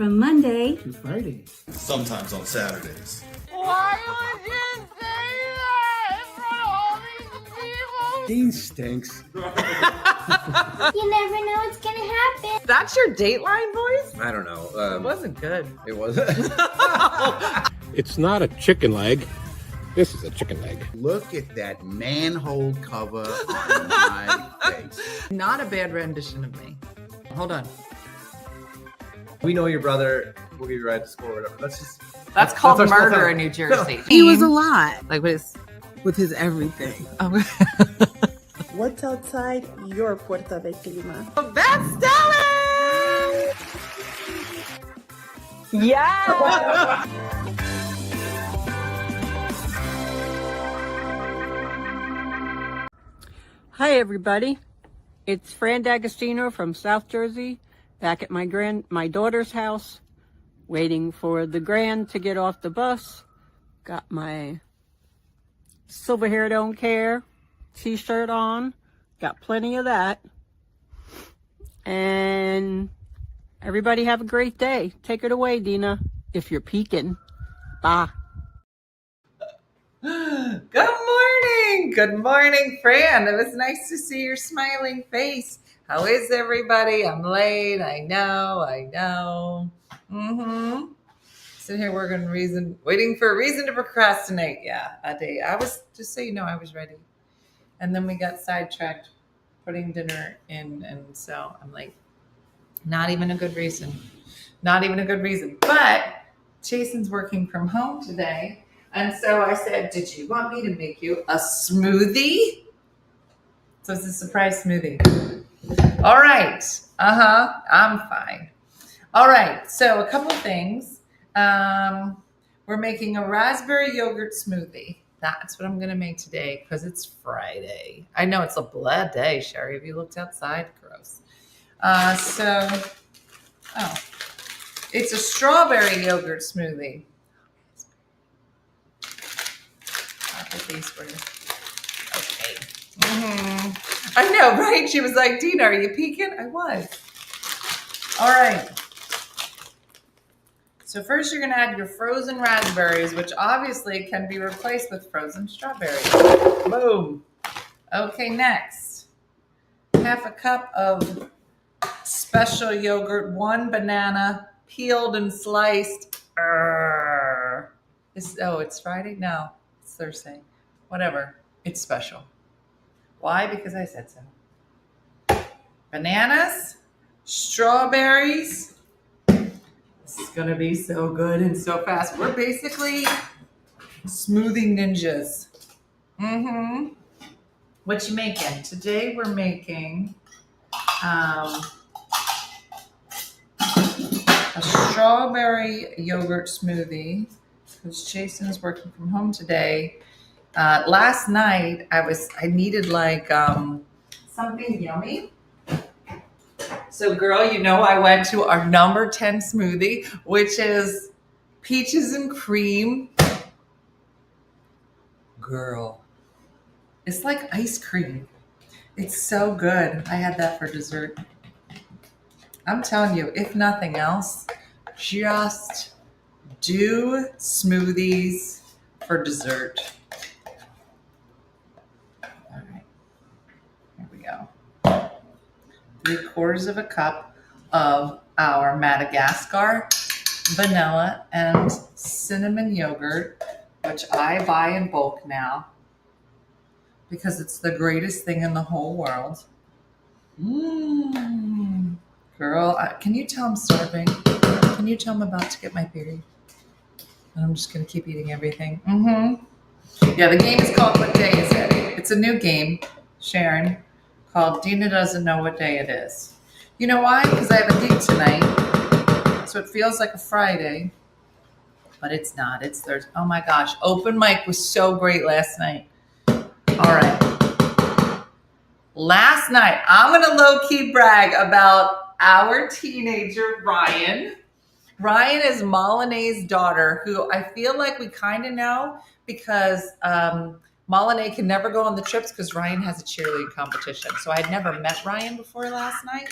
from Monday to Friday. Sometimes on Saturdays. Why would you say that in front of all these people? Dean stinks. You never know what's gonna happen. That's your Dateline voice? I don't know. It wasn't good. It wasn't. It's not a chicken leg. This is a chicken leg. Look at that manhole cover on my face. Not a bad rendition of me. Hold on. We know your brother. We'll give you a ride to school or whatever. That's called our school murder time. in New Jersey. He was a lot Like with with his everything. What's outside your Puerta de Clima? That's Stellar! Yeah. Hi everybody, it's Fran D'Agostino from South Jersey, back at my daughter's house, waiting for the grand to get off the bus. Got my Silver Hair Don't Care t-shirt on, got plenty of that. And everybody have a great day. Take it away, Dina, if you're peeking. Bye. Good morning, Fran. It was nice to see your smiling face. How is everybody? I'm late. I know. Sitting here waiting for a reason to procrastinate. Yeah, a day. I was, just so you know, I was ready. And then we got sidetracked putting dinner in. And so I'm like, not even a good reason. But Jason's working from home today. And so I said, did you want me to make you a smoothie? So it's a surprise smoothie. All right. I'm fine. All right. So a couple things. We're making a raspberry yogurt smoothie. That's what I'm going to make today because it's Friday. I know it's a bad day, Sherry. Have you looked outside? Gross. It's a strawberry yogurt smoothie. These for you. Okay. I know, right? She was like, Dina, are you peeking? I was. All right. So first you're going to add your frozen raspberries, which obviously can be replaced with frozen strawberries. Boom. Okay, next. Half a cup of special yogurt, 1 banana, peeled and sliced. It's Friday? No, it's Thursday. Whatever. It's special. Why? Because I said so. Bananas, strawberries. This is going to be so good and so fast. We're basically smoothie ninjas. What you making? Today we're making a strawberry yogurt smoothie because Jason's working from home today. Last night I needed like something yummy. So girl, you know I went to our number 10 smoothie, which is peaches and cream. Girl, it's like ice cream. It's so good. I had that for dessert. I'm telling you, if nothing else, just do smoothies for dessert. All right, here we go. 3/4 of a cup of our Madagascar vanilla and cinnamon yogurt, which I buy in bulk now because it's the greatest thing in the whole world. Girl, can you tell I'm starving? Can you tell I'm about to get my period? And I'm just going to keep eating everything. Yeah, the game is called What Day Is It? It's a new game, Sharon, called Dina Doesn't Know What Day It Is. You know why? Because I have a date tonight. So it feels like a Friday. But it's not. It's Thursday. Oh my gosh. Open mic was so great last night. All right. Last night, I'm going to low-key brag about our teenager, Ryan. Ryan is Molinay's daughter, who I feel like we kind of know because Molinay can never go on the trips because Ryan has a cheerleading competition. So I had never met Ryan before last night.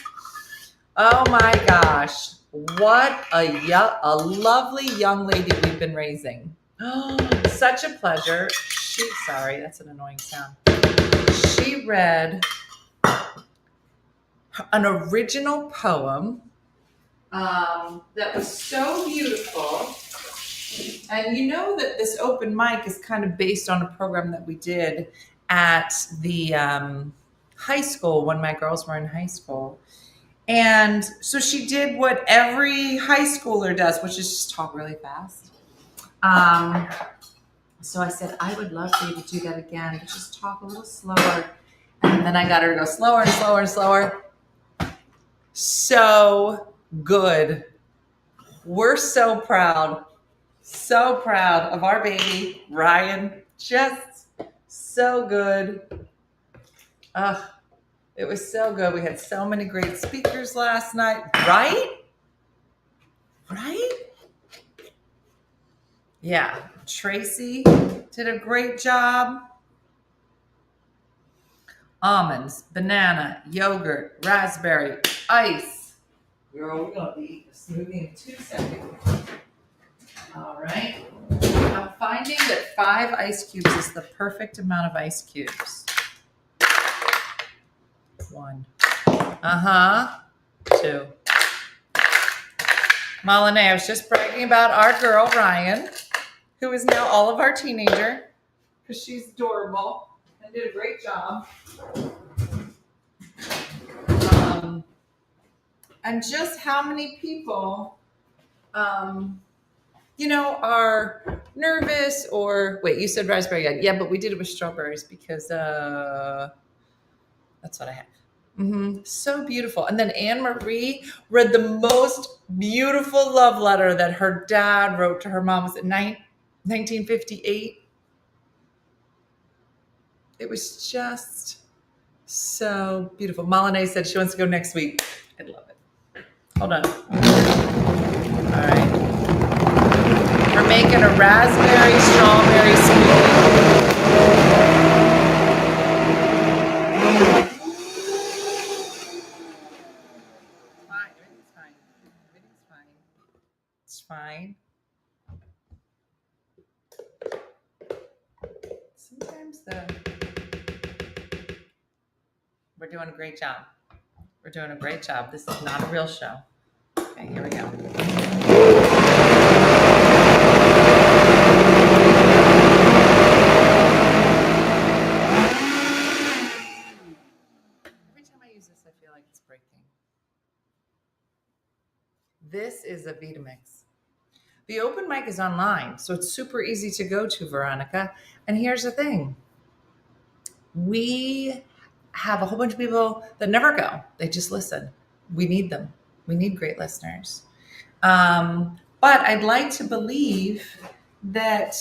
Oh my gosh. What a lovely young lady we've been raising. Such a pleasure. Sorry, that's an annoying sound. She read an original poem that was so beautiful. And you know that this open mic is kind of based on a program that we did at the high school when my girls were in high school. And so she did what every high schooler does, which is just talk really fast. So I said, I would love for you to do that again, but just talk a little slower. And then I got her to go slower and slower and slower. So good. We're so proud of our baby, Ryan. Just so good. It was so good. We had so many great speakers last night. Right? Yeah. Tracy did a great job. Almonds, banana, yogurt, raspberry, ice. Girl, we're going to be eating a smoothie in 2 seconds. All right. I'm finding that 5 ice cubes is the perfect amount of ice cubes. 1. 2. Malene, I was just bragging about our girl, Ryan, who is now all of our teenager, because she's adorable and did a great job. And just how many people, are nervous or, wait, you said raspberry. Yeah, but we did it with strawberries because that's what I have. So beautiful. And then Anne Marie read the most beautiful love letter that her dad wrote to her mom. Was it 1958? It was just so beautiful. Malene said she wants to go next week. I'd love it. Hold on. All right. We're making a raspberry strawberry smoothie. It's fine. Sometimes we're doing a great job. We're doing a great job. This is not a real show. Okay, here we go. Every time I use this, I feel like it's breaking. This is a Vitamix. The open mic is online, so it's super easy to go to, Veronica. And here's the thing. We have a whole bunch of people that never go. They just listen. We need them. We need great listeners. But I'd like to believe that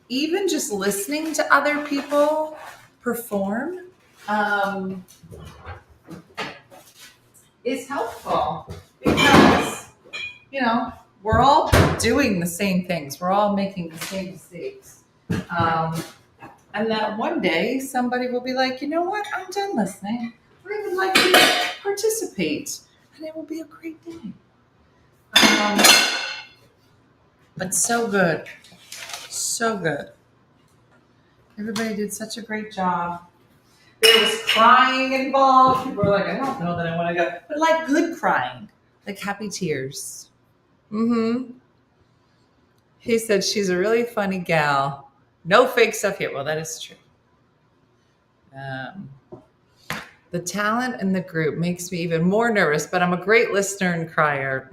even just listening to other people perform is helpful because, we're all doing the same things. We're all making the same mistakes. And that one day somebody will be like, you know what? I'm done listening. I would like to participate. And it will be a great day. But so good. So good. Everybody did such a great job. There was crying involved. People were like, I don't know that I want to go. But like good crying. Like happy tears. He said, she's a really funny gal. No fake stuff here. Well, that is true. The talent in the group makes me even more nervous, but I'm a great listener and crier.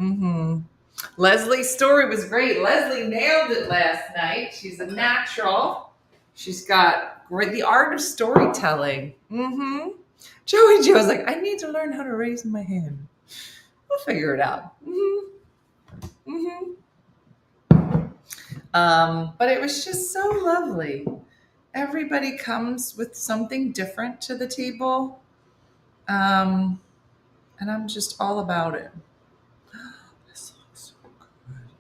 Leslie's story was great. Leslie nailed it last night. She's a natural. She's got the art of storytelling. Joey Joe's like, I need to learn how to raise my hand. We'll figure it out. But it was just so lovely. Everybody comes with something different to the table. And I'm just all about it. This looks so good.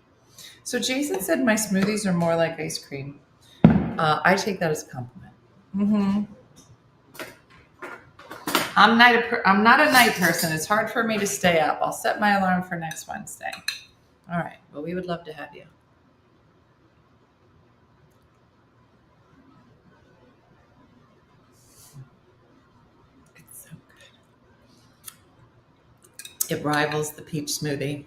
So Jason said my smoothies are more like ice cream. I take that as a compliment. I'm not a night person. It's hard for me to stay up. I'll set my alarm for next Wednesday. All right. Well, we would love to have you. It's so good. It rivals the peach smoothie.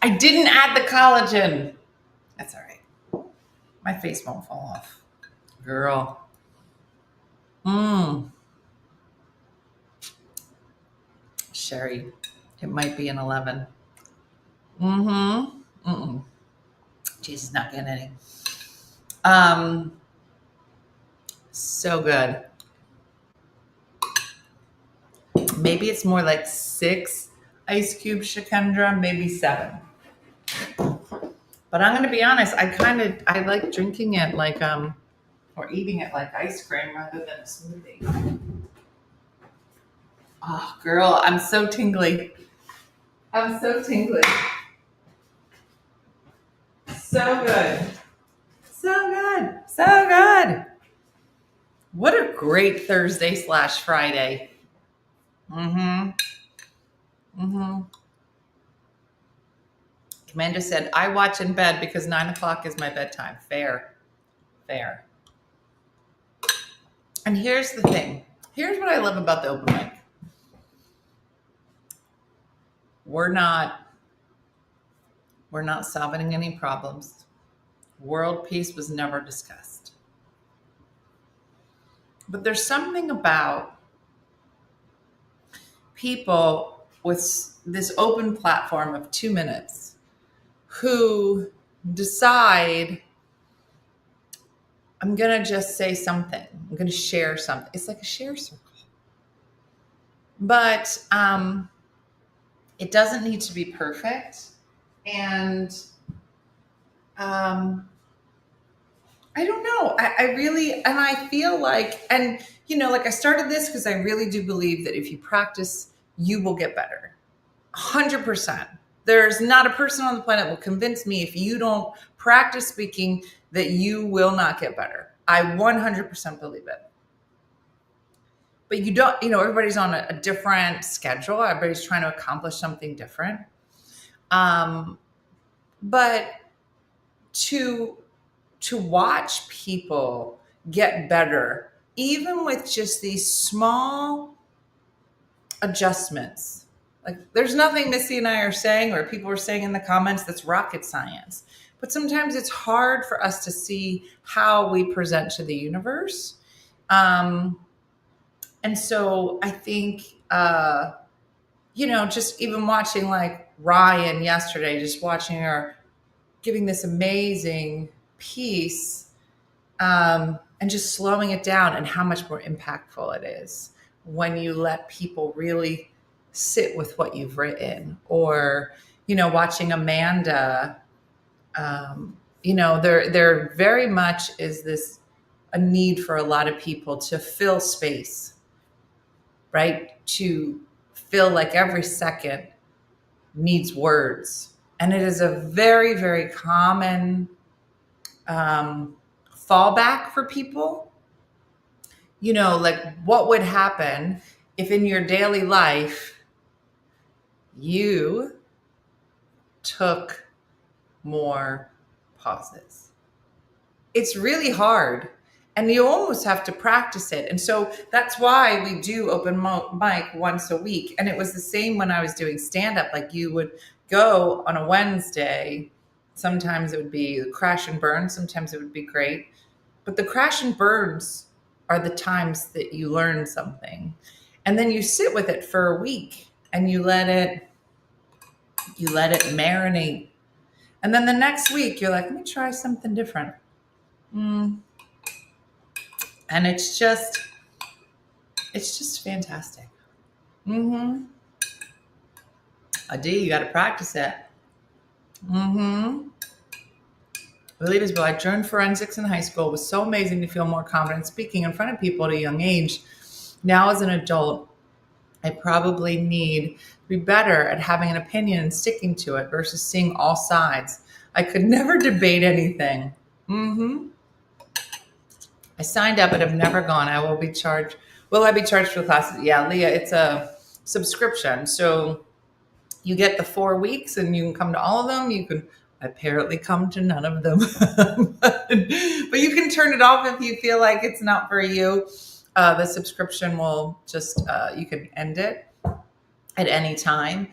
I didn't add the collagen. That's all right. My face won't fall off. Girl. Sherry, it might be an 11. Jesus, not getting any. So good. Maybe it's more like 6 ice cubes, Shakendra, maybe 7. But I'm going to be honest, I like drinking it like, or eating it like ice cream rather than a smoothie. Oh, girl, I'm so tingly. I'm so tingly. So good. So good. So good. What a great Thursday/Friday. Commander said, I watch in bed because 9 o'clock is my bedtime. Fair. And here's the thing. Here's what I love about the open mic. We're not solving any problems. World peace was never discussed. But there's something about people with this open platform of 2 minutes who decide, I'm going to just say something. I'm going to share something. It's like a share circle. But it doesn't need to be perfect. And I don't know. I really, and I feel like, and like I started this because I really do believe that if you practice, you will get better. 100%. There's not a person on the planet will convince me if you don't practice speaking that you will not get better. I 100% believe it. But you don't, everybody's on a different schedule. Everybody's trying to accomplish something different. But to watch people get better, even with just these small adjustments. Like there's nothing Missy and I are saying or people are saying in the comments that's rocket science. But sometimes it's hard for us to see how we present to the universe. And so I think, just even watching like Ryan yesterday, just watching her giving this amazing piece and just slowing it down and how much more impactful it is when you let people really sit with what you've written. Or, watching Amanda, there very much is a need for a lot of people to fill space, right? To feel like every second needs words. And it is a very, very common fallback for people. Like what would happen if in your daily life you took more pauses? It's really hard. And you almost have to practice it. And so that's why we do open mic once a week. And it was the same when I was doing stand-up. Like you would go on a Wednesday. Sometimes it would be crash and burn. Sometimes it would be great. But the crash and burns are the times that you learn something. And then you sit with it for a week and you let it marinate. And then the next week you're like, let me try something different. And it's just fantastic. Adi, you got to practice it. Believe as well, I learned forensics in high school. It was so amazing to feel more confident speaking in front of people at a young age. Now as an adult, I probably need to be better at having an opinion and sticking to it versus seeing all sides. I could never debate anything. I signed up, but have never gone. I will be charged. Will I be charged for the classes? Yeah, Leah, it's a subscription. So you get the 4 weeks and you can come to all of them. You can apparently come to none of them, but you can turn it off if you feel like it's not for you. The subscription will just, you can end it at any time.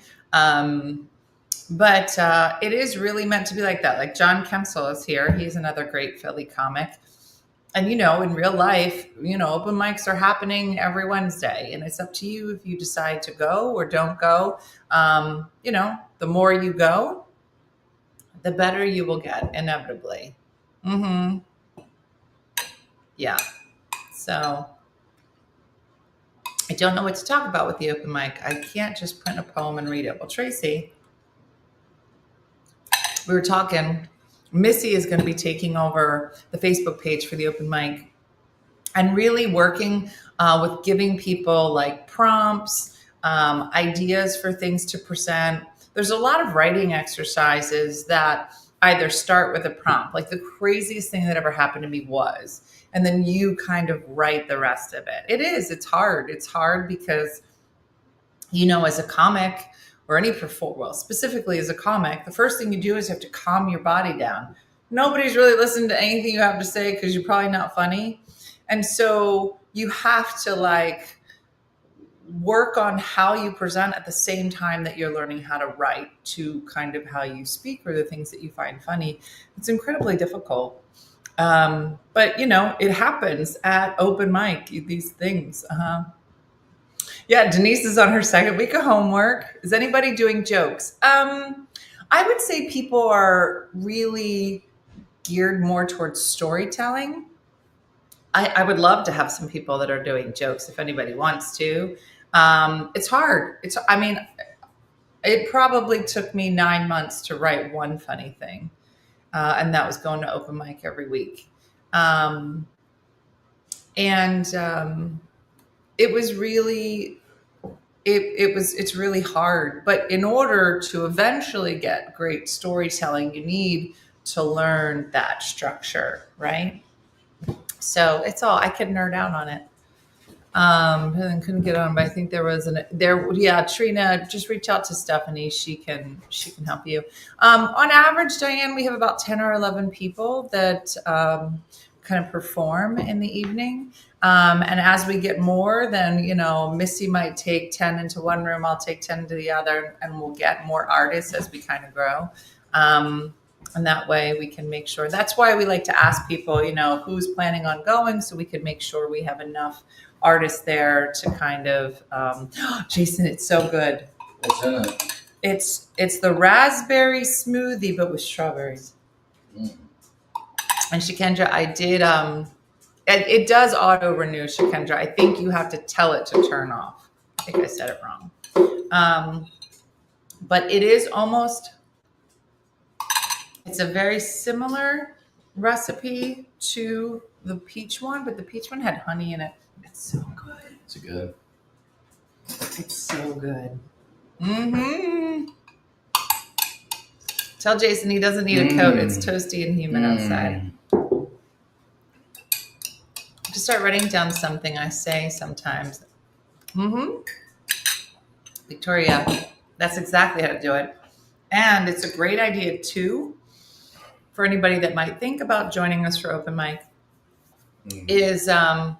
But it is really meant to be like that. Like John Kensel is here. He's another great Philly comic. And, in real life, open mics are happening every Wednesday. And it's up to you if you decide to go or don't go. The more you go, the better you will get, inevitably. Yeah. So I don't know what to talk about with the open mic. I can't just print a poem and read it. Well, Tracy, we were talking, Missy is going to be taking over the Facebook page for the open mic and really working with giving people like prompts, ideas for things to present. There's a lot of writing exercises that either start with a prompt, like the craziest thing that ever happened to me was, and then you kind of write the rest of it. It's hard. It's hard because, as a comic, or any specifically as a comic, the first thing you do is you have to calm your body down. Nobody's really listening to anything you have to say because you're probably not funny. And so you have to work on how you present at the same time that you're learning how to write to kind of how you speak or the things that you find funny. It's incredibly difficult. But it happens at open mic, these things. Yeah, Denise is on her second week of homework. Is anybody doing jokes? I would say people are really geared more towards storytelling. I would love to have some people that are doing jokes if anybody wants to. It's hard. It probably took me 9 months to write one funny thing. And that was going to open mic every week. It was really, it's really hard. But in order to eventually get great storytelling, you need to learn that structure, right? So I could nerd out on it. And couldn't get on, but I think there was Trina, just reach out to Stephanie. She can help you. On average, Diane, we have about 10 or 11 people that, kind of perform in the evening. And as we get more, then, Missy might take 10 into one room. I'll take 10 into the other, and we'll get more artists as we kind of grow. And that way we can make sure. That's why we like to ask people, who's planning on going, so we can make sure we have enough artists there to kind of, Jason, it's so good. What's in it? It's the raspberry smoothie, but with strawberries. And Shikendra, I did, it does auto renew, Shikendra. I think you have to tell it to turn off. I think I said it wrong. But it is it's a very similar recipe to the peach one, but the peach one had honey in it. It's so good. Is it good? It's so good. Tell Jason he doesn't need a coat. It's toasty and humid outside. Just start writing down something I say sometimes. Victoria, that's exactly how to do it. And it's a great idea too, for anybody that might think about joining us for open mic, is to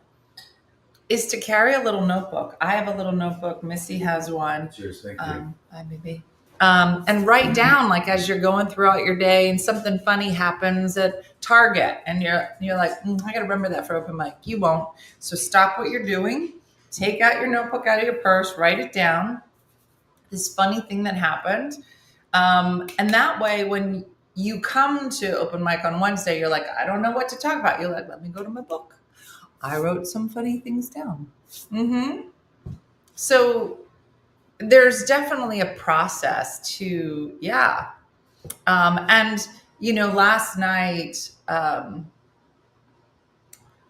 carry a little notebook. I have a little notebook. Missy has one. Cheers, thank you. Hi, baby. And write down, like, as you're going throughout your day and something funny happens at Target and you're like, I gotta remember that for open mic. You won't. So stop what you're doing, take out your notebook out of your purse, write it down, this funny thing that happened. And that way, when you come to open mic on Wednesday, you're like, I don't know what to talk about. You're like, let me go to my book. I wrote some funny things down. So there's definitely a process to, and, last night,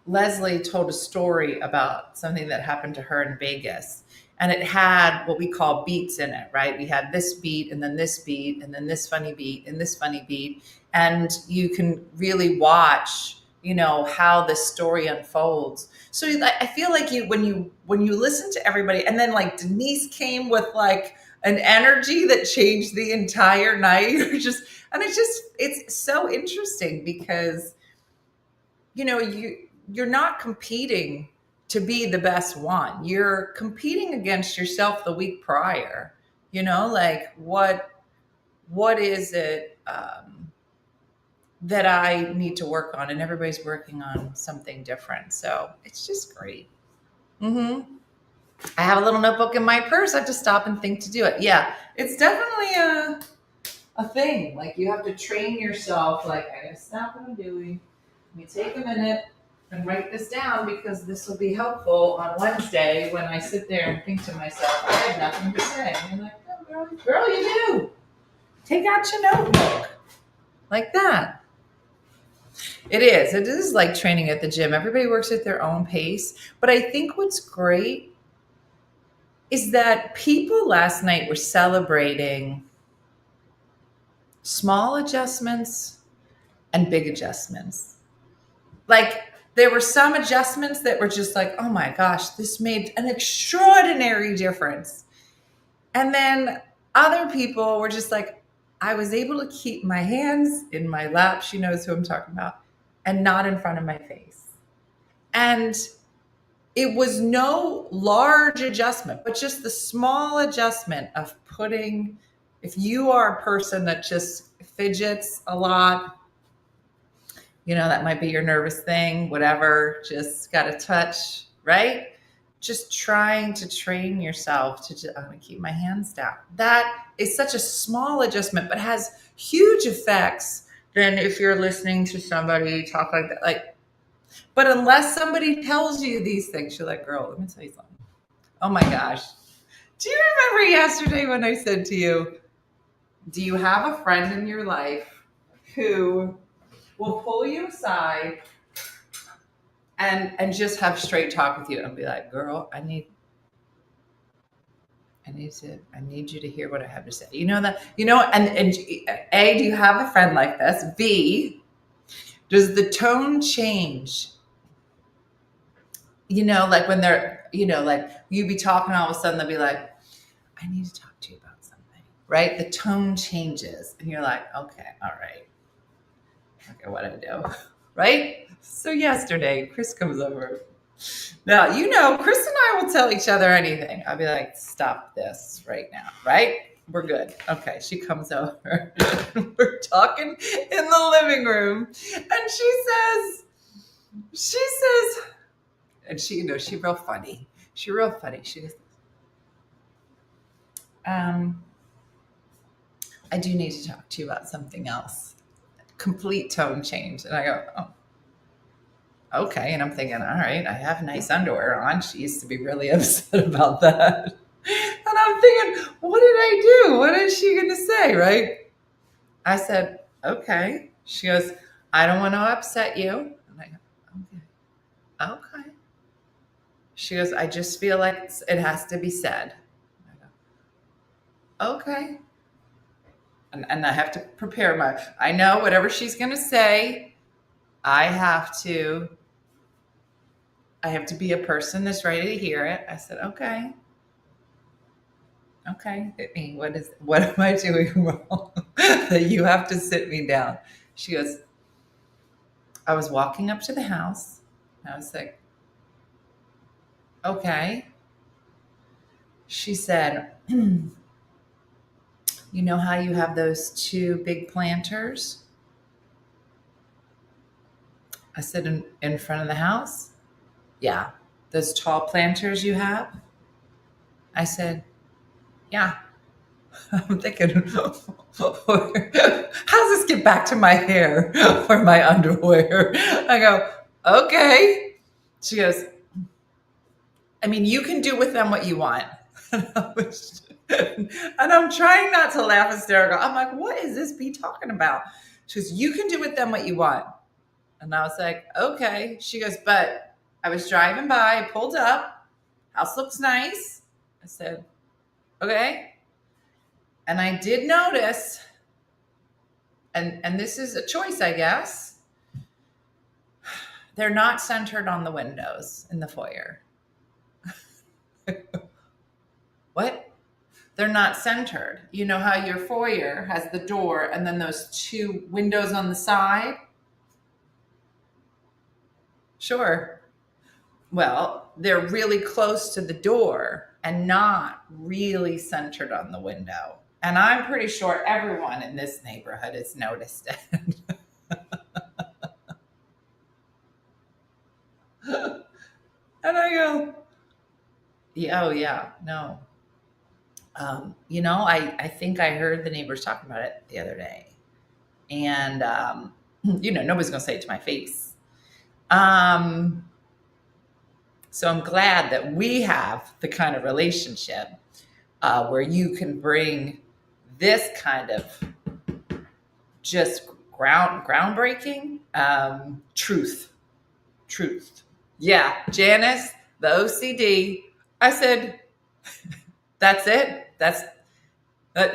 Leslie told a story about something that happened to her in Vegas. And it had what we call beats in it, right? We had this beat and then this beat and then this funny beat and this funny beat. And you can really watch how the story unfolds. So I feel like when you listen to everybody, and then like Denise came with like an energy that changed the entire night. It's so interesting because you're not competing to be the best one. You're competing against yourself the week prior. Like what is it that I need to work on, and everybody's working on something different. So it's just great. I have a little notebook in my purse. I have to stop and think to do it. Yeah, it's definitely a thing. Like you have to train yourself. Like I gotta stop what I'm doing. Let me take a minute and write this down because this will be helpful on Wednesday when I sit there and think to myself, I have nothing to say. And I'm like, oh, girl, you do. Take out your notebook like that. It is like training at the gym. Everybody works at their own pace. But I think what's great is that people last night were celebrating small adjustments and big adjustments. Like there were some adjustments that were just like, oh my gosh, this made an extraordinary difference. And then other people were just like, I was able to keep my hands in my lap. She knows who I'm talking about. And not in front of my face. And it was no large adjustment, but just the small adjustment of if you are a person that just fidgets a lot, that might be your nervous thing, whatever, just got to touch, right? Just trying to train yourself to I'm going to keep my hands down. That is such a small adjustment, but has huge effects than if you're listening to somebody talk like that. But unless somebody tells you these things, you're like, girl, let me tell you something. Oh my gosh. Do you remember yesterday when I said to you, do you have a friend in your life who will pull you aside and just have straight talk with you and be like, girl, I need you to hear what I have to say. And A, do you have a friend like this? B, does the tone change? Like when they're, like you be talking, all of a sudden they'll be like, I need to talk to you about something, right? The tone changes and you're like, okay, all right. Okay, what do I do? Right? So yesterday, Chris comes over. Now, Chris and I will tell each other anything. I'll be like, stop this right now, right? We're good. Okay, she comes over. We're talking in the living room. And she says, and she real funny. She real funny. She goes, I do need to talk to you about something else. Complete tone change. And I go, oh. Okay, and I'm thinking, all right, I have nice underwear on. She used to be really upset about that. And I'm thinking, what did I do? What is she going to say, right? I said, okay. She goes, I don't want to upset you. And I go, okay. She goes, I just feel like it has to be said. I go, okay. And I have to prepare I know whatever she's going to say, I have to be a person that's ready to hear it. I said, okay. Okay, hit me. What am I doing wrong that you have to sit me down? She goes, I was walking up to the house. And I was like, okay. She said, you know how you have those two big planters? I said, in front of the house? Yeah. Those tall planters you have? I said, yeah. I'm thinking, how's this get back to my hair or my underwear? I go, okay. She goes, I mean, you can do with them what you want. And I'm trying not to laugh hysterical. I'm like, what is this bee talking about? She goes, you can do with them what you want. And I was like, okay. She goes, but I was driving by, I pulled up, house looks nice. I said, okay. And I did notice, and this is a choice, I guess. they're not centered on the windows in the foyer. What? They're not centered. You know how your foyer has the door and then those two windows on the side? Sure. Well, they're really close to the door and not really centered on the window. And I'm pretty sure everyone in this neighborhood has noticed it. And I go, yeah, oh yeah, no. I think I heard the neighbors talking about it the other day. And, nobody's going to say it to my face. So I'm glad that we have the kind of relationship where you can bring this kind of just groundbreaking truth. Yeah, Janice, the OCD. I said, that's it.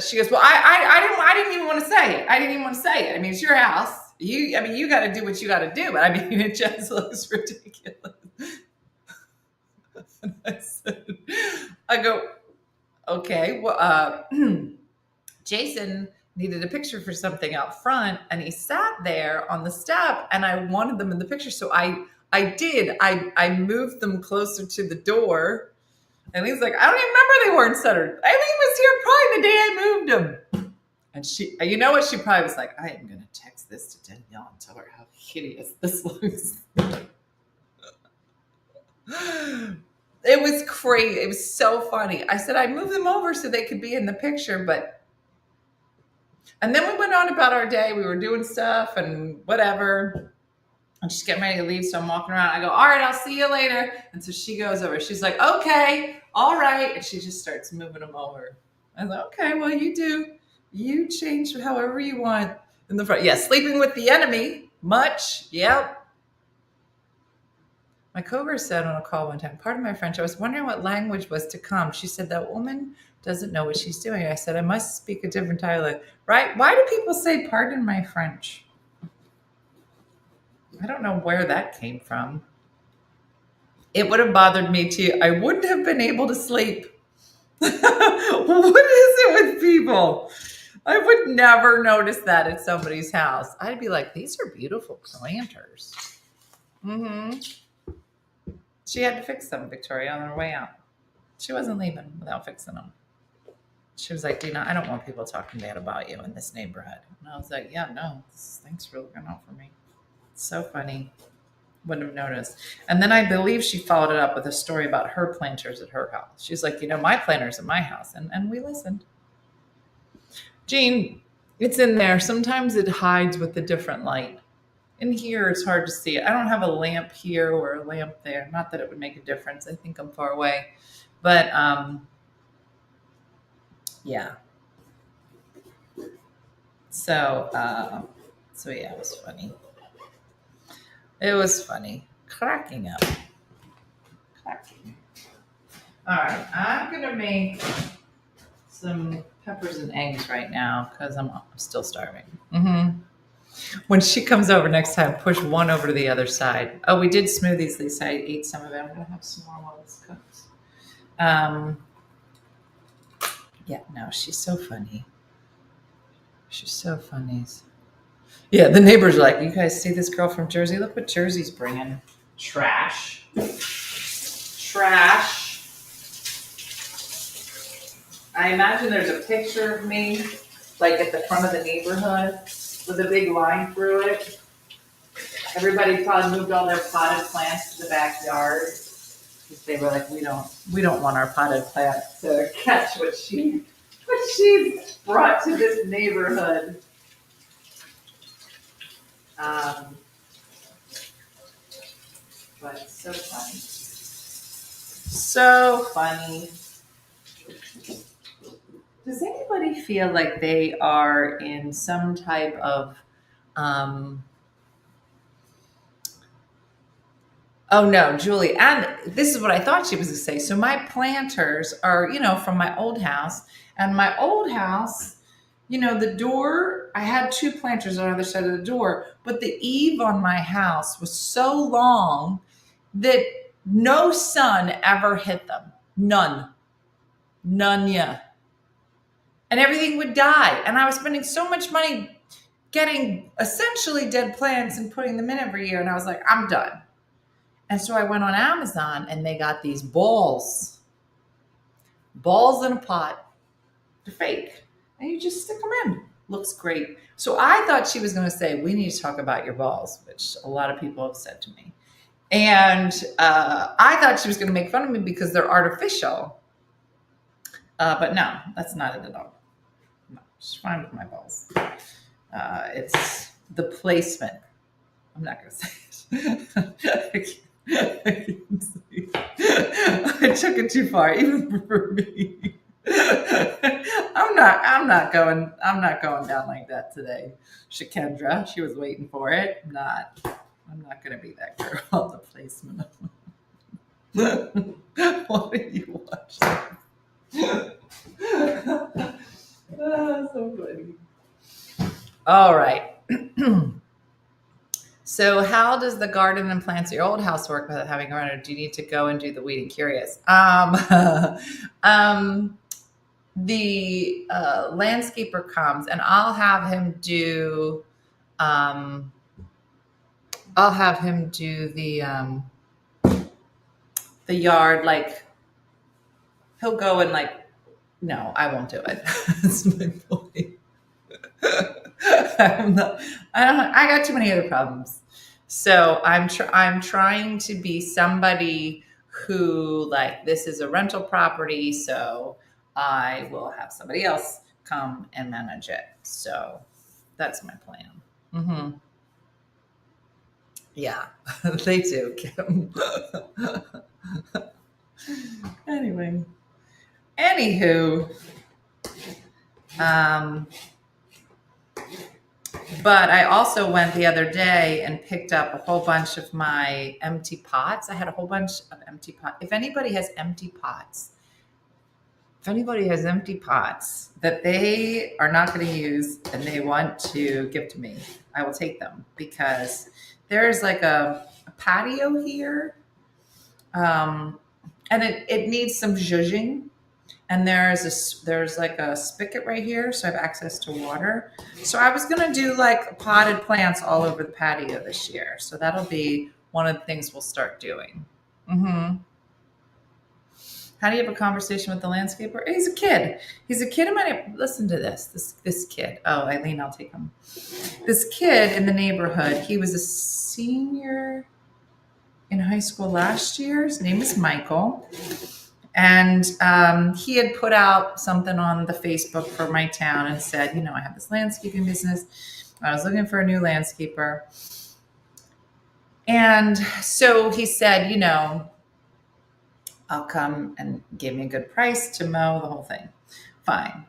She goes, well, I didn't even want to say it. I didn't even want to say it. I mean, it's your house. You got to do what you got to do. But I mean, it just looks ridiculous. And I go, okay, well, Jason needed a picture for something out front, and he sat there on the step, and I wanted them in the picture, so I did. I moved them closer to the door, and he's like, I don't even remember they weren't centered. I think he was here probably the day I moved them. And she, you know what? She probably was like, I am gonna text this to Danielle and tell her how hideous this looks. It was crazy. It was so funny. I said, I moved them over so they could be in the picture, and then we went on about our day. We were doing stuff and whatever. And she's getting ready to leave. So I'm walking around. I go, all right, I'll see you later. And so she goes over. She's like, okay, all right. And she just starts moving them over. I was like, okay, well, you do. You change however you want in the front. Yeah, sleeping with the enemy. Much. Yep. My coworker said on a call one time, pardon my French, I was wondering what language was to come. She said, that woman doesn't know what she's doing. I said, I must speak a different dialect. Right? Why do people say, pardon my French? I don't know where that came from. It would have bothered me too. I wouldn't have been able to sleep. What is it with people? I would never notice that at somebody's house. I'd be like, these are beautiful planters. Mm-hmm. She had to fix them, Victoria, on her way out. She wasn't leaving without fixing them. She was like, Dina, I don't want people talking bad about you in this neighborhood. And I was like, yeah, no, thanks for looking out for me. It's so funny. Wouldn't have noticed. And then I believe she followed it up with a story about her planters at her house. She's like, my planters at my house. And we listened. Jean, it's in there. Sometimes it hides with a different light. In here, it's hard to see it. I don't have a lamp here or a lamp there. Not that it would make a difference. I think I'm far away. But, yeah. So yeah, it was funny. It was funny. Cracking up. All right. I'm going to make some peppers and eggs right now because I'm still starving. Mm-hmm. When she comes over next time, push one over to the other side. Oh, we did smoothies, Lisa. I ate some of it. I'm going to have some more while this cooks. Yeah, no, she's so funny. She's so funny. Yeah, the neighbors are like, you guys see this girl from Jersey? Look what Jersey's bringing. Trash. I imagine there's a picture of me, like at the front of the neighborhood, with a big line through it. Everybody probably moved all their potted plants to the backyard because they were like, we don't want our potted plants to catch what she brought to this neighborhood. But it's so funny. So funny. Does anybody feel like they are in some type of, oh no, Julie, and this is what I thought she was going to say. So my planters are, from my old house, and my old house, the door, I had 2 planters on the other side of the door, but the eave on my house was so long that no sun ever hit them. None. Yeah. And everything would die. And I was spending so much money getting essentially dead plants and putting them in every year. And I was like, I'm done. And so I went on Amazon and they got these balls in a pot. They're fake. And you just stick them in. Looks great. So I thought she was going to say, we need to talk about your balls, which a lot of people have said to me. And I thought she was going to make fun of me because they're artificial. But no, that's not it at all. No, she's fine with my balls. It's the placement. I'm not going to say it. I took it too far, even for me. I'm not going down like that today. Shakendra, she was waiting for it. I'm not going to be that girl. The placement. What are you watching? So funny. All right. So how does the garden and plants at your old house work without having a renter? Do you need to go and do the weeding? Curious. The landscaper comes and I'll have him do the yard. Like he'll go and no, I won't do it. That's my point. I got too many other problems. So I'm trying to be somebody who this is a rental property. So I will have somebody else come and manage it. So that's my plan. Mm-hmm. Yeah, they do, Kim. Anywho, but I also went the other day and picked up a whole bunch of my empty pots. I had a whole bunch of empty pots. If anybody has empty pots that they are not going to use and they want to give to me, I will take them because there's a patio here. And it needs some zhuzhing. And there's a spigot right here, so I have access to water. So I was gonna do potted plants all over the patio this year. So that'll be one of the things we'll start doing. Mm-hmm. How do you have a conversation with the landscaper? He's a kid. In my listen to this. This kid. Oh, Eileen, I'll take him. This kid in the neighborhood. He was a senior in high school last year. His name is Michael. And he had put out something on the Facebook for my town and said, I have this landscaping business. I was looking for a new landscaper. And so he said, I'll come and give me a good price to mow the whole thing. Fine.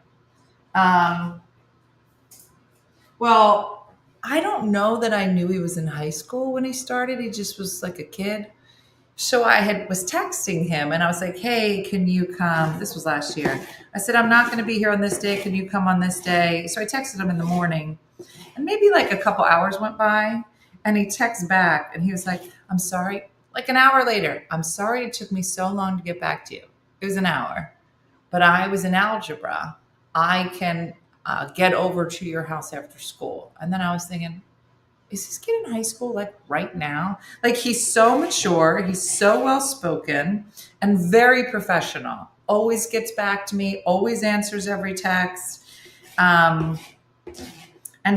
Well, I don't know that I knew he was in high school when he started. He just was like a kid. So I was texting him and I was like, hey, can you come? This was last year. I said, I'm not going to be here on this day. Can you come on this day? So I texted him in the morning and maybe a couple hours went by and he texts back and he was like, I'm sorry. An hour later, I'm sorry it took me so long to get back to you. It was an hour, but I was in algebra. I can get over to your house after school. And then I was thinking, is this kid in high school right now? He's so mature, he's so well spoken and very professional. Always gets back to me, always answers every text. And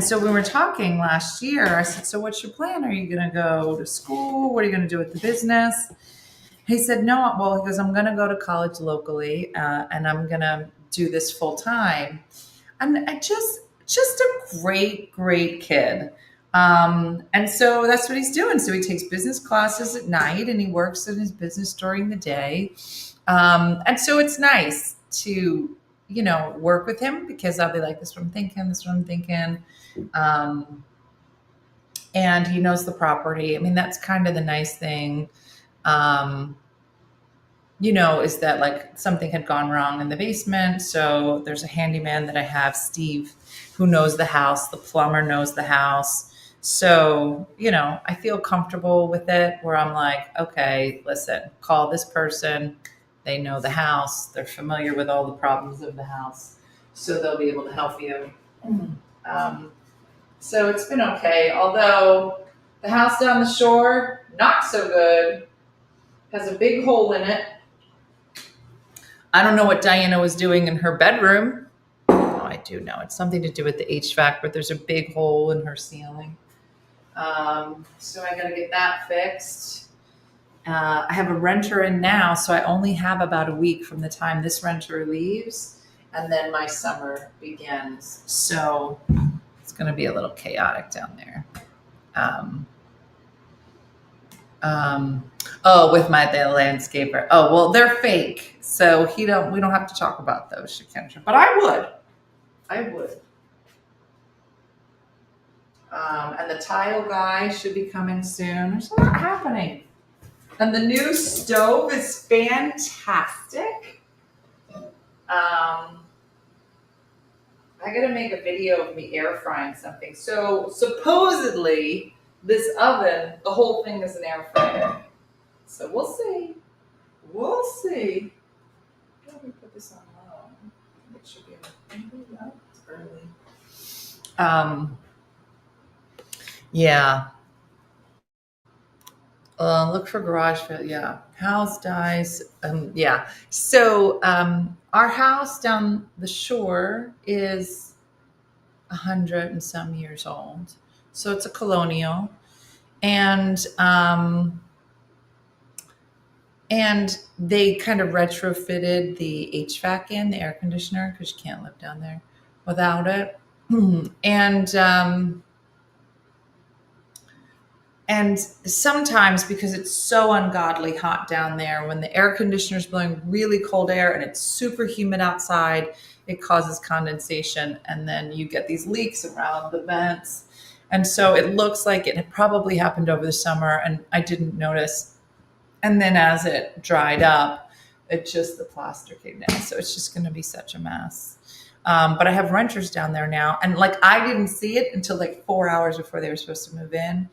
so when we were talking last year, I said, so what's your plan? Are you going to go to school? What are you going to do with the business? He said, no, well, he goes, I'm going to go to college locally and I'm going to do this full time. And just a great, great kid. And so that's what he's doing. So he takes business classes at night and he works in his business during the day. And so it's nice to, work with him because I'll be like, this is what I'm thinking. And he knows the property. I mean, that's kind of the nice thing. is that like something had gone wrong in the basement. So there's a handyman that I have, Steve, who knows the house. The plumber knows the house. So, I feel comfortable with it where I'm like, okay, listen, call this person. They know the house. They're familiar with all the problems of the house. So they'll be able to help you. So it's been okay. Although the house down the shore, not so good. Has a big hole in it. I don't know what Diana was doing in her bedroom. Oh, I do know. It's something to do with the HVAC, but there's a big hole in her ceiling. So I got to get that fixed. I have a renter in now, so I only have about a week from the time this renter leaves, and then my summer begins. So it's going to be a little chaotic down there. With the landscaper. Oh, well, they're fake. So we don't have to talk about those, Shakendra. But I would. And the tile guy should be coming soon. There's a lot happening. And the new stove is fantastic. I gotta make a video of me air frying something. So supposedly this oven, the whole thing is an air fryer. So we'll see. Let me put this on low. It should be it's early. Yeah. Look for garage fail. Yeah. House dies. Yeah. So our house down the shore is 100 and some years old. So it's a colonial. And they kind of retrofitted the HVAC in, the air conditioner, because you can't live down there without it. And sometimes, because it's so ungodly hot down there, when the air conditioner is blowing really cold air and it's super humid outside, it causes condensation. And then you get these leaks around the vents. And so it looks like it had probably happened over the summer and I didn't notice. And then as it dried up, the plaster came down. So it's just going to be such a mess. But I have renters down there now. And I didn't see it until 4 hours before they were supposed to move in.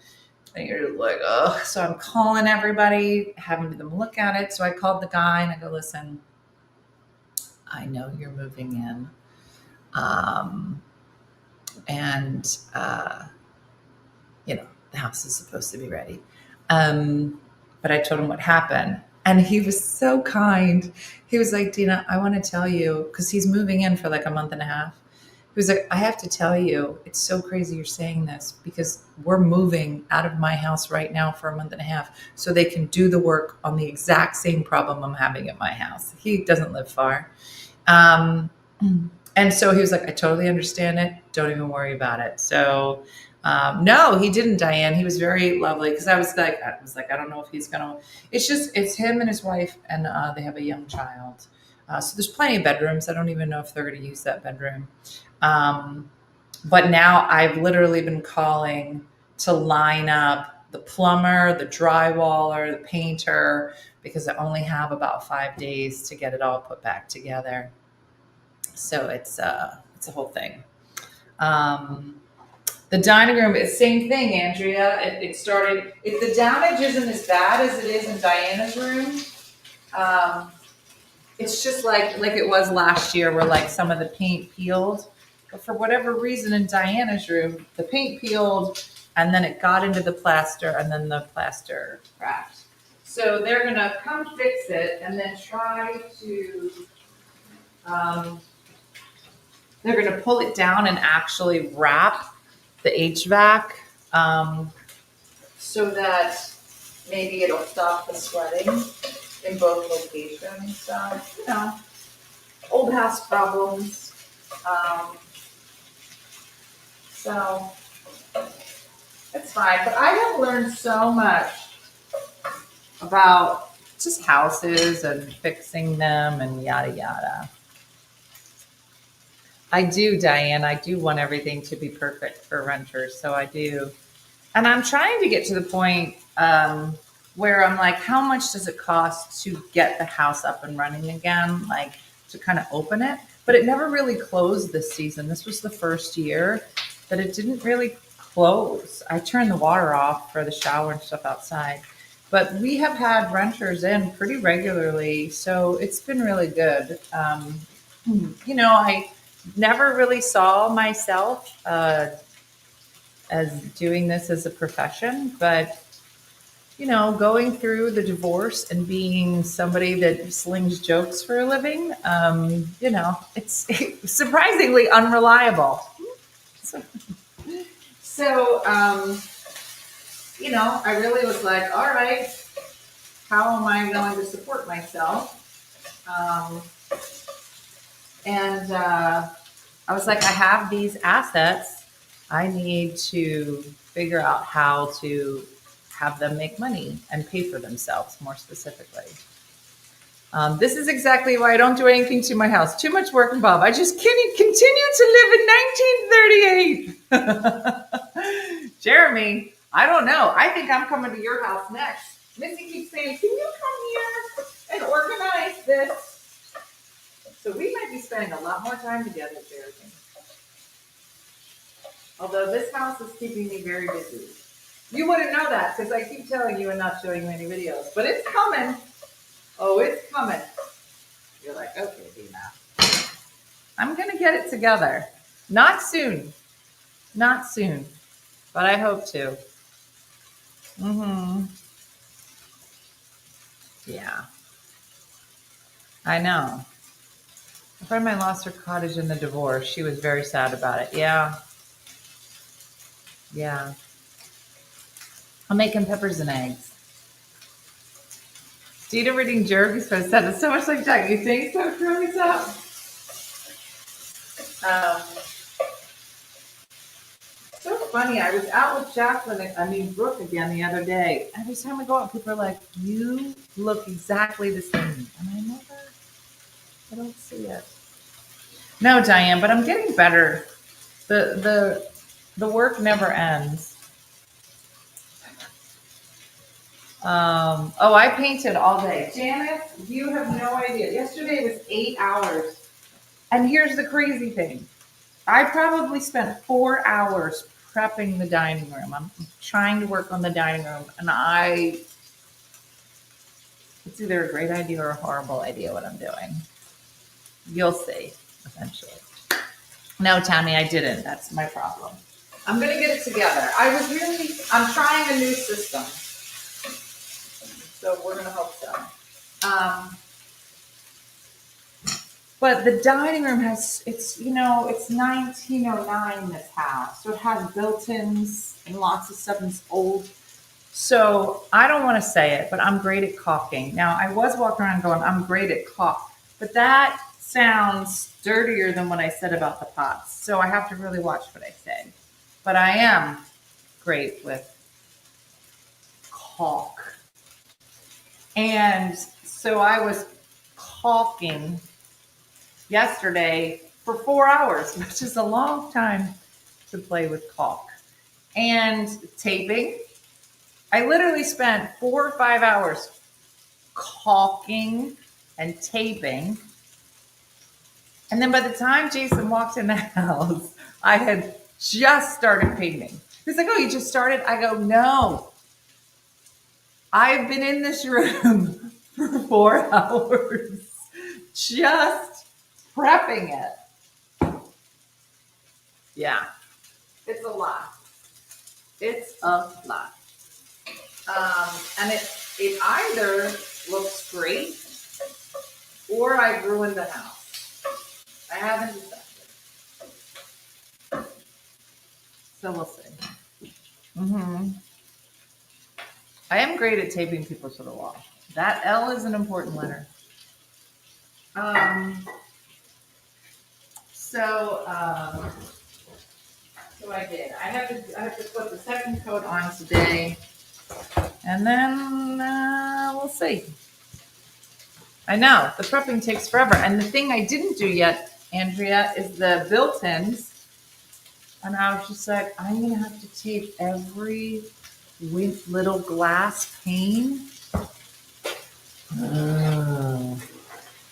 And you're like, oh, so I'm calling everybody, having them look at it. So I called the guy and I go, listen, I know you're moving in. The house is supposed to be ready. But I told him what happened. And he was so kind. He was like, Dina, I want to tell you, because he's moving in for a month and a half. He was like, I have to tell you, it's so crazy you're saying this because we're moving out of my house right now for a month and a half so they can do the work on the exact same problem I'm having at my house. He doesn't live far. And so he was like, I totally understand it. Don't even worry about it. So no, he didn't, Diane. He was very lovely because I was like, I don't know if he's going to, it's him and his wife and they have a young child. So there's plenty of bedrooms. I don't even know if they're going to use that bedroom. But now I've literally been calling to line up the plumber, the drywaller, the painter, because I only have about 5 days to get it all put back together. So it's a whole thing. The dining room is same thing, Andrea. It started, if the damage isn't as bad as it is in Diana's room, it's just like it was last year where some of the paint peeled. But for whatever reason in Diana's room, the paint peeled and then it got into the plaster and then the plaster cracked. So they're going to come fix it and then try to, they're going to pull it down and actually wrap the HVAC so that maybe it'll stop the sweating in both locations. So, old house problems. So it's fine. But I have learned so much about just houses and fixing them and yada, yada. I do, Diane. I do want everything to be perfect for renters. So I do. And I'm trying to get to the point where I'm like, how much does it cost to get the house up and running again? Like to kind of open it. But it never really closed this season. This was the first year that it didn't really close. I turned the water off for the shower and stuff outside. But we have had renters in pretty regularly. So it's been really good. I never really saw myself as doing this as a profession, but going through the divorce and being somebody that slings jokes for a living, it's surprisingly unreliable. So, I really was like, all right, how am I going to support myself? And I was like, I have these assets. I need to figure out how to have them make money and pay for themselves more specifically. This is exactly why I don't do anything to my house. Too much work involved. I just can't continue to live in 1938. Jeremy, I don't know. I think I'm coming to your house next. Missy keeps saying, can you come here and organize this? So we might be spending a lot more time together, Jeremy. Although this house is keeping me very busy. You wouldn't know that because I keep telling you and not showing you any videos. But it's coming. Oh, it's coming. You're like, okay, Dina. I'm going to get it together. Not soon. Not soon. But I hope to. Yeah. I know. A friend of mine lost her cottage in the divorce. She was very sad about it. Yeah. Yeah. I'm making peppers and eggs. Dita reading Jeremy's post said it's so much like Jack. You think so? Jeremy's up. So funny. I was out with Brooke again the other day. Every time we go out, people are like, you look exactly the same. And I don't see it. No, Diane, but I'm getting better. The work never ends. I painted all day. Janice, you have no idea. Yesterday was 8 hours. And here's the crazy thing. I probably spent 4 hours prepping the dining room. I'm trying to work on the dining room, and it's either a great idea or a horrible idea what I'm doing. You'll see eventually. No, Tammy, I didn't. That's my problem. I'm going to get it together. I'm trying a new system. So we're going to hope so. But the dining room it's 1909, this house. So it has built-ins and lots of stuff, and it's old. So I don't want to say it, but I'm great at caulking. Now, I was walking around going, I'm great at caulk. But that sounds dirtier than what I said about the pots. So I have to really watch what I say. But I am great with caulk. And so I was caulking yesterday for 4 hours, which is a long time to play with caulk. And taping. I literally spent 4 or 5 hours caulking and taping. And then by the time Jason walked in the house, I had just started painting. He's like, oh, you just started? I go, no. I've been in this room for 4 hours just prepping it. Yeah, it's a lot. It's a lot. And it either looks great or I've ruined the house. I haven't decided. So we'll see. I am great at taping people to the wall. That L is an important letter. So I did. I have to put the second coat on today, and then we'll see. I know the prepping takes forever, and the thing I didn't do yet, Andrea, is the built-ins. And I was just like, I'm gonna have to tape every with little glass pane. Oh.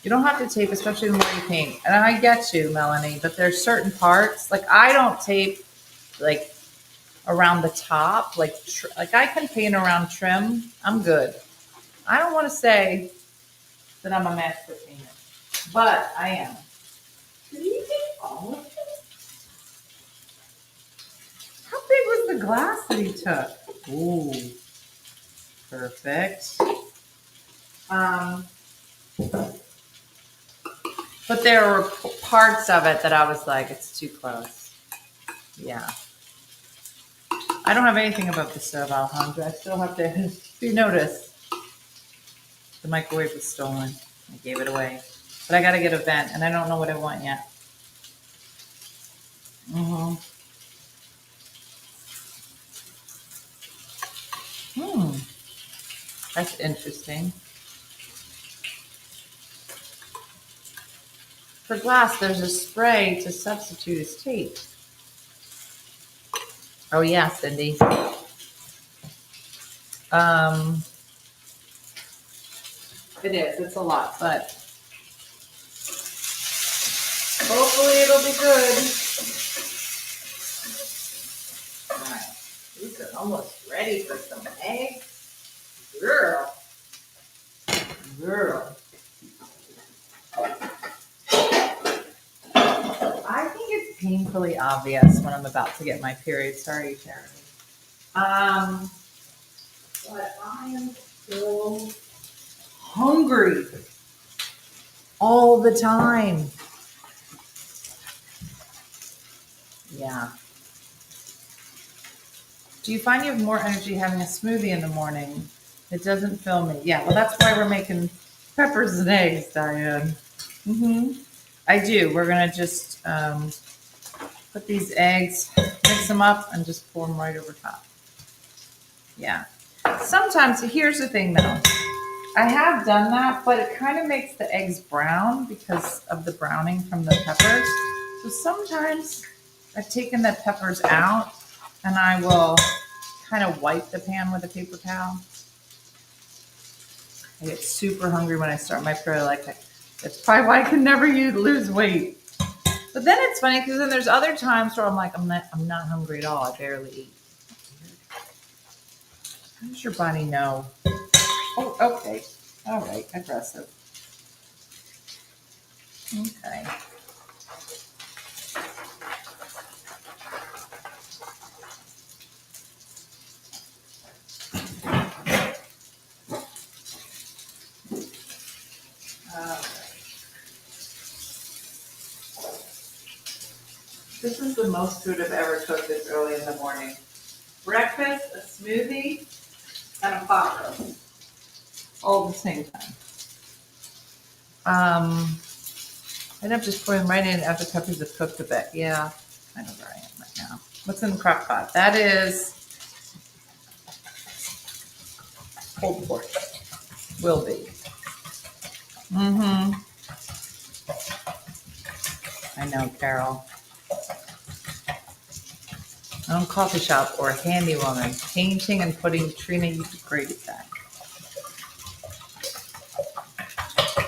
You don't have to tape, especially the more you paint. And I get you, Melanie, but there's certain parts, like I don't tape like around the top, like I can paint around trim. I'm good. I don't want to say that I'm a master painter, but I am. Did you take all of it? How big was the glass that he took? Ooh, perfect. But there were parts of it that I was like, it's too close. Yeah. I don't have anything above the stove, Alejandra. I still have to, if you notice, the microwave was stolen. I gave it away. But I got to get a vent, and I don't know what I want yet. That's interesting. For glass, there's a spray to substitute as tape. Oh yeah, Cindy. It is. It's a lot, but hopefully it'll be good. All right. These are almost ready for some eggs. Girl. I think it's painfully obvious when I'm about to get my period. Sorry, Charity. But I am so hungry all the time. Yeah. Do you find you have more energy having a smoothie in the morning? It doesn't fill me. Yeah, well, that's why we're making peppers and eggs, Diane. I do. We're going to just put these eggs, mix them up, and just pour them right over top. Yeah. Sometimes, here's the thing, though. I have done that, but it kind of makes the eggs brown because of the browning from the peppers. So sometimes I've taken the peppers out, and I will kind of wipe the pan with a paper towel. I get super hungry when I start my period. Like, that's probably why I can never lose weight. But then it's funny because then there's other times where I'm like, I'm not hungry at all. I barely eat. How does your body know? Oh, okay. All right. Aggressive. Okay. This is the most food I've ever cooked this early in the morning. Breakfast, a smoothie, and a pot roast. All at the same time. I end up just pouring right in after peppers have cooked a bit. Yeah, I know where I am right now. What's in the crock pot? That is pulled pork. Will be. I know, Carol. Own coffee shop or a handy woman. Painting and putting Trina, you did great at that.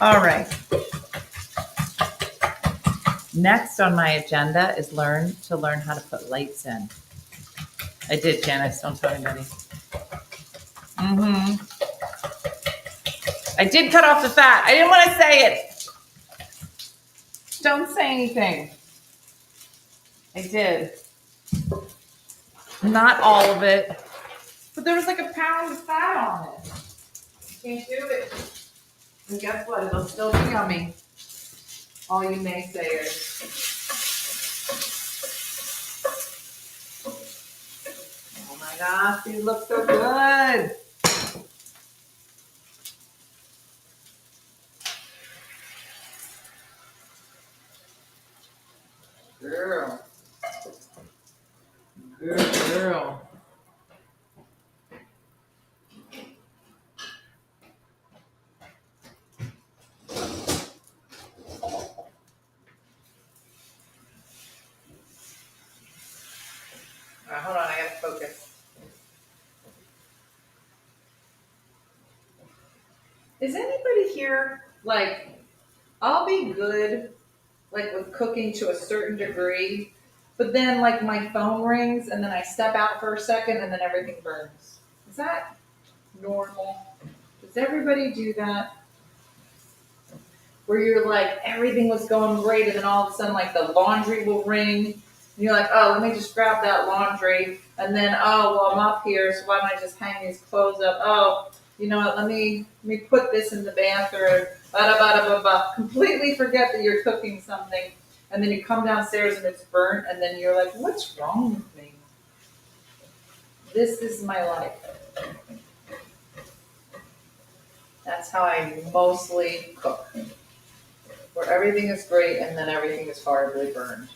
All right. Next on my agenda is learn how to put lights in. I did, Janice. Don't tell anybody. I did cut off the fat. I didn't want to say it. Don't say anything. I did. Not all of it. But there was like a pound of fat on it. You can't do it. And guess what? It'll still be yummy. All you naysayers. Oh my gosh, these look so good. Girl. Good girl. Hold on, I gotta focus. Is anybody here, like, I'll be good, like, with cooking to a certain degree, but then, like, my phone rings and then I step out for a second and then everything burns. Is that normal? Does everybody do that? Where you're like, everything was going great and then all of a sudden, like, the laundry will ring. And you're like, oh, let me just grab that laundry. And then, oh, well, I'm up here, so why don't I just hang these clothes up? Oh, you know what, let me put this in the bathroom. Bada, bada, bada, bada. Completely forget that you're cooking something. And then you come downstairs and it's burnt. And then you're like, what's wrong with me? This is my life. That's how I mostly cook. Where everything is great and then everything is horribly burned.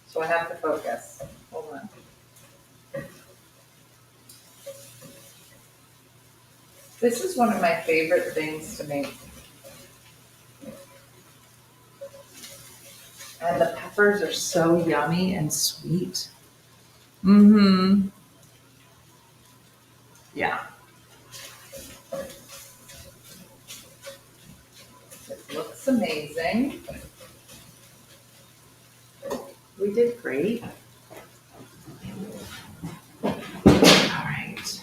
So I have to focus. Hold on. This is one of my favorite things to make. And the peppers are so yummy and sweet. Mm-hmm. Yeah. It looks amazing. We did great. All right.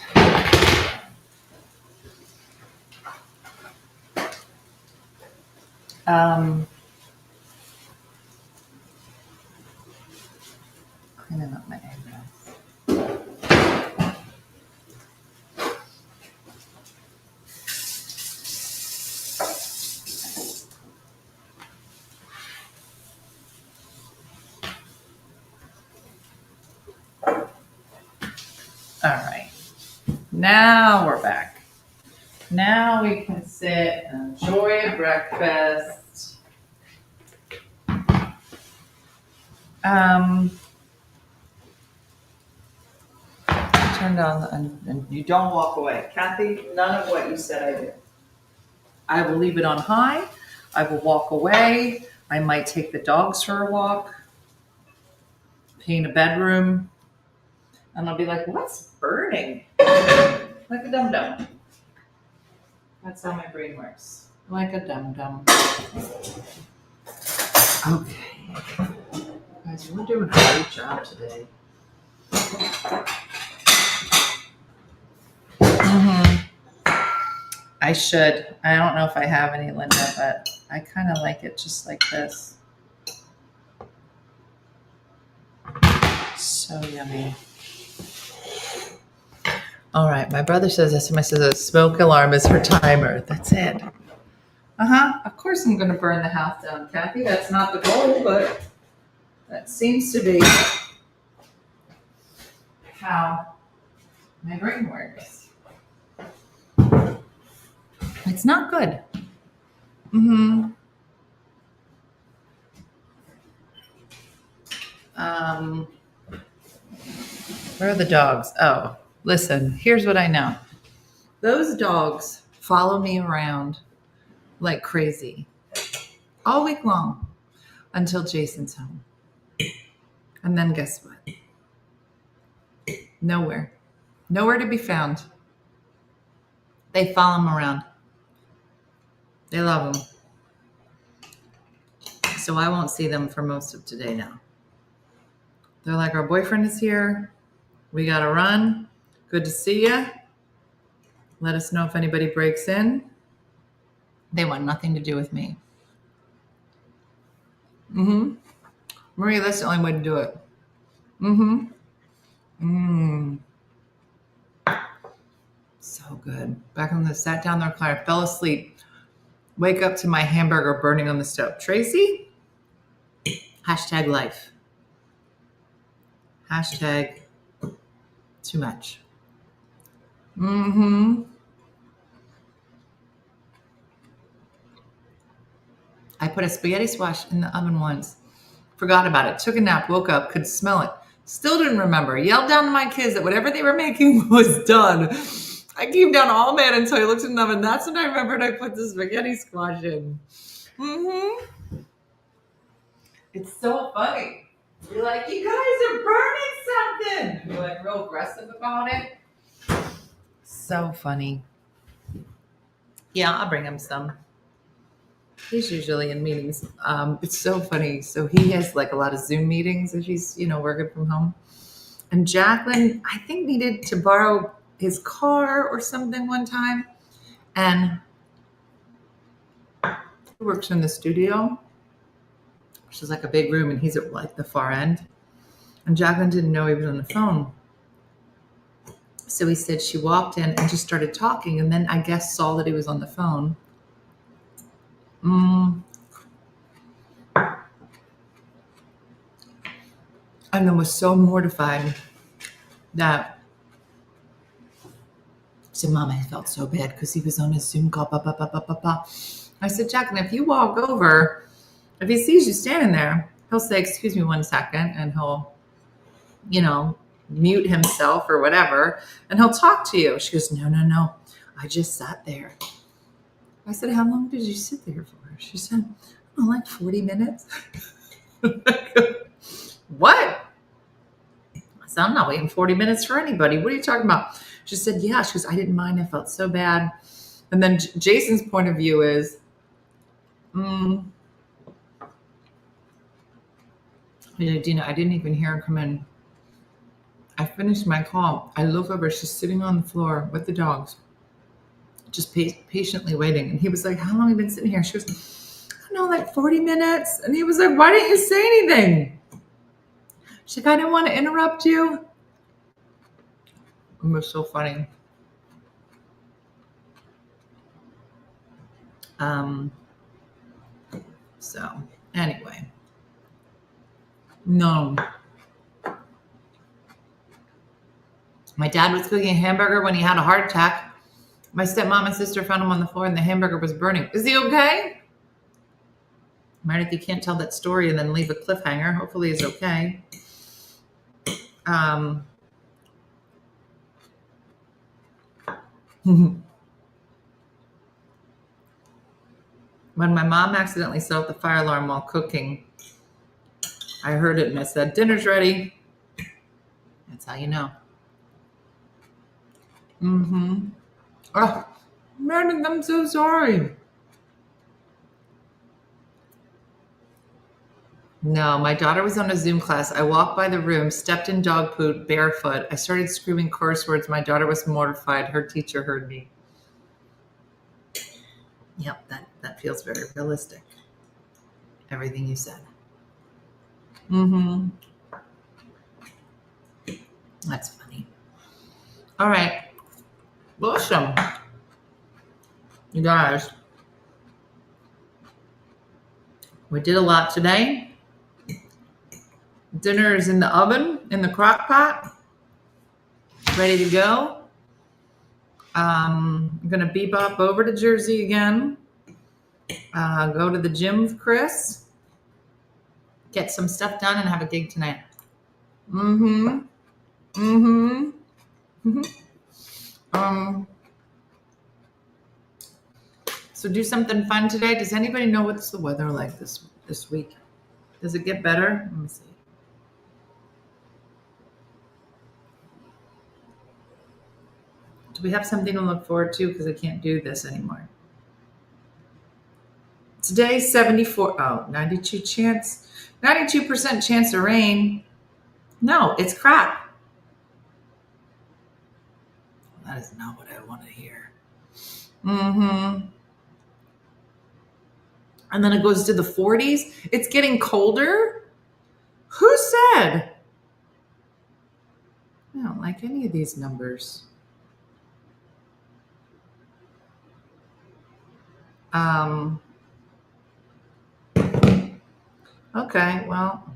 Cleaning up my eyebrows. All right. Now we're back. Now we can sit and enjoy a breakfast. Turned on, and you don't walk away. Kathy, none of what you said I do. I will leave it on high. I will walk away. I might take the dogs for a walk, paint a bedroom, and I'll be like, what's burning? Like a dum-dum. That's how my brain works. Like a dum-dum. Okay. Guys, we're doing a great job today. I should. I don't know if I have any, Linda, but I kind of like it just like this. So yummy. All right. My brother says SMS says a smoke alarm is her timer. That's it. Of course I'm going to burn the house down, Kathy. That's not the goal, but that seems to be how my brain works. It's not good. Where are the dogs? Oh, listen, here's what I know. Those dogs follow me around like crazy all week long until Jason's home. And then guess what? Nowhere to be found. They follow him around. They love him. So I won't see them for most of today now. They're like, our boyfriend is here. We got to run. Good to see you. Let us know if anybody breaks in. They want nothing to do with me. Maria, that's the only way to do it. So good. Back on the sat down there, Clara, fell asleep. Wake up to my hamburger burning on the stove. Tracy? Hashtag life. Hashtag too much. I put a spaghetti squash in the oven once. Forgot about it. Took a nap. Woke up. Could smell it. Still didn't remember. Yelled down to my kids that whatever they were making was done. I came down all mad until I looked in the oven. That's when I remembered I put the spaghetti squash in. It's so funny. You're like, you guys are burning something. You're like real aggressive about it. So funny. Yeah, I'll bring him some. He's usually in meetings. It's so funny. So he has like a lot of Zoom meetings if he's, working from home. And Jacqueline, I think, needed to borrow his car or something one time. And he works in the studio, which is like a big room, and he's at like the far end. And Jacqueline didn't know he was on the phone. So he said she walked in and just started talking, and then I guess saw that he was on the phone. And then was so mortified that I said, Mom, I felt so bad because he was on his Zoom call. I said, Jacqueline, if you walk over, if he sees you standing there, he'll say, excuse me 1 second, and he'll, mute himself or whatever, and he'll talk to you. She goes, no, I just sat there. I said, how long did you sit there for? She said, like 40 minutes. What? I said, I'm not waiting 40 minutes for anybody. What are you talking about? She said, yeah. She goes, I didn't mind. I felt so bad. And then Jason's point of view is, Dina, I didn't even hear her come in. I finished my call. I look over. She's sitting on the floor with the dogs, just patiently waiting. And he was like, how long have you been sitting here? She goes, I don't know, like 40 minutes. And he was like, why didn't you say anything? She's like, I didn't want to interrupt you. It was so funny. So anyway, no. My dad was cooking a hamburger when he had a heart attack. My stepmom and sister found him on the floor and the hamburger was burning. Is he okay? Meredith, you can't tell that story and then leave a cliffhanger. Hopefully he's okay. When my mom accidentally set off the fire alarm while cooking, I heard it and I said, dinner's ready. That's how you know. Oh, Meredith, I'm so sorry. No, my daughter was on a Zoom class. I walked by the room, stepped in dog poop, barefoot. I started screaming curse words. My daughter was mortified. Her teacher heard me. Yep, that feels very realistic. Everything you said. That's funny. All right. Awesome. You guys, we did a lot today. Dinner is in the oven, in the crock pot, ready to go. I'm going to bebop over to Jersey again, go to the gym with Chris, get some stuff done, and have a gig tonight. So do something fun today. Does anybody know what's the weather like this week? Does it get better? Let me see. Do we have something to look forward to? Because I can't do this anymore. Today, 92% chance of rain. No, it's crap. That is not what I want to hear. And then it goes to the 40s. It's getting colder. Who said? I don't like any of these numbers. Okay, well,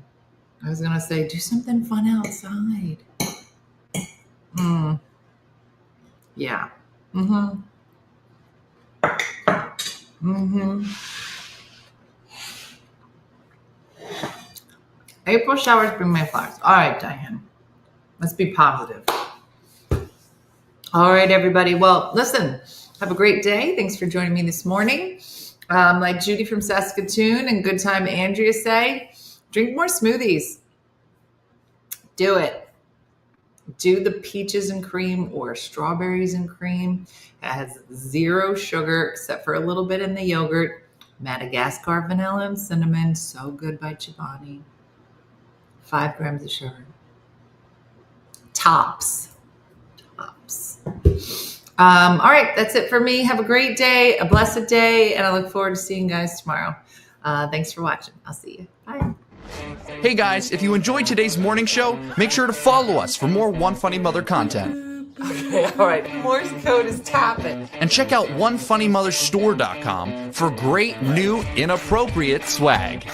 I was going to say, do something fun outside. Yeah. April showers bring May flowers. All right, Diane. Let's be positive. All right, everybody. Well, listen, have a great day. Thanks for joining me this morning. Like Judy from Saskatoon and Good Time Andrea say, drink more smoothies. Do it. Do the peaches and cream or strawberries and cream. It has 0 sugar except for a little bit in the yogurt. Madagascar vanilla and cinnamon. So good by Chobani. 5 grams of sugar. Tops. All right, that's it for me. Have a great day, a blessed day, and I look forward to seeing you guys tomorrow. Thanks for watching. I'll see you. Bye. Hey guys, if you enjoyed today's morning show, make sure to follow us for more One Funny Mother content. Okay, all right. Morse code is tapping. And check out OneFunnyMotherStore.com for great new inappropriate swag.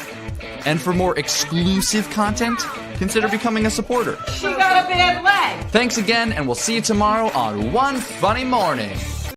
And for more exclusive content, consider becoming a supporter. She got a bad leg. Thanks again, and we'll see you tomorrow on One Funny Morning.